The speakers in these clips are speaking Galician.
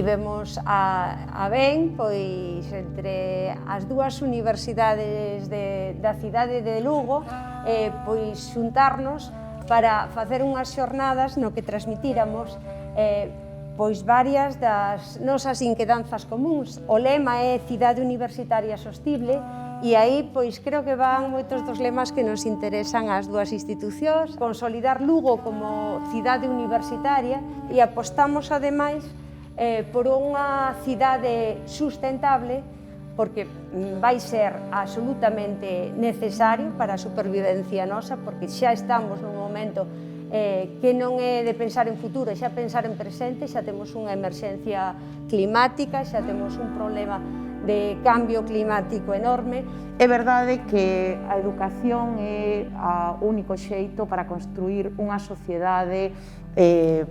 tivemos a ben, pois, entre as dúas universidades da cidade de Lugo, pois, xuntarnos para facer unhas xornadas no que transmitíramos pois varias das nosas inquedanzas comuns. O lema é Cidade Universitaria Sostible e aí pois creo que van moitos dos lemas que nos interesan ás dúas institucións. Consolidar Lugo como cidade universitaria e apostamos ademais por unha cidade sustentable porque vai ser absolutamente necesario para a supervivencia nosa, porque xa estamos nun momento que non é de pensar en futuro, xa pensar en presente, xa temos unha emerxencia climática, xa temos un problema de cambio climático enorme. É verdade que a educación é o único xeito para construir unha sociedade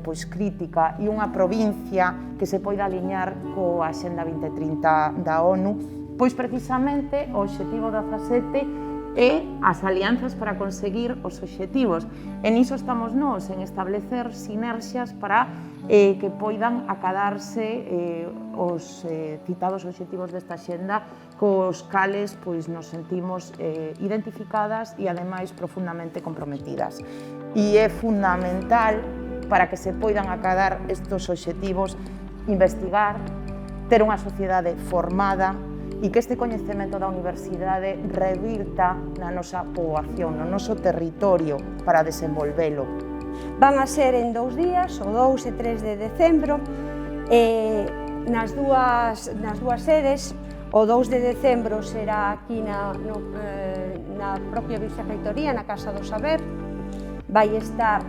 pois crítica e unha provincia que se poida aliñar coa Axenda 2030 da ONU, pois precisamente o obxectivo 17 e as alianzas para conseguir os obxectivos. E niso estamos nós, en establecer sinerxias para que poidan acadarse os citados obxectivos desta xenda cos cales pois, nos sentimos identificadas e ademais profundamente comprometidas. E é fundamental para que se poidan acadar estes obxectivos investigar, ter unha sociedade formada e que este coñecemento da universidade revirta na nosa poboación, no noso territorio para desenvolvelo. Van a ser en 2 días, o 2 e 3 de decembro, nas dúas sedes. O 2 de decembro será aquí na propia Vicerreitoría, na Casa do Saber. Vai estar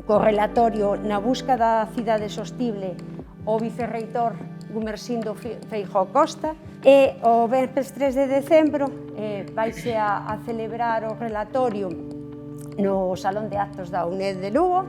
co relatorio Na busca da cidade sostible o vicerreitor Gumersindo Feijóo Costa, e o venres 3 de decembro vaise a celebrar o relatorio no Salón de Actos da UNED de Lugo,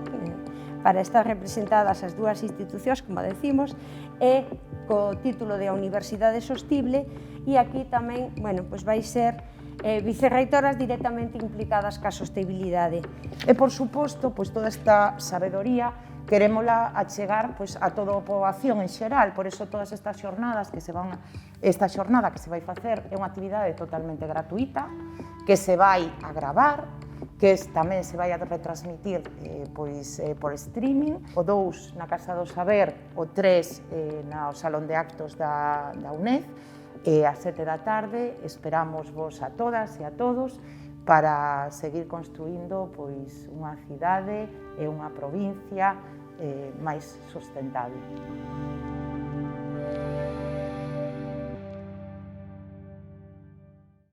para estar representadas as dúas institucións, como decimos, e co título de A Universidade Sostible, e aquí tamén, bueno, pois vai ser vicerreitoras directamente implicadas ca sostenibilidade. E, por suposto, pois toda esta sabedoría querémola achegar pois, a toda a poboación en xeral, por iso todas estas xornadas que se van, esta xornada que se vai facer é unha actividade totalmente gratuita, que se vai a gravar, que tamén se vai a retransmitir pois, por streaming, o 2 na Casa do Saber, o 3 no Salón de Actos da UNED, e ás 7 da tarde esperamos vos a todas e a todos para seguir construindo pois, unha cidade e unha provincia máis sustentable.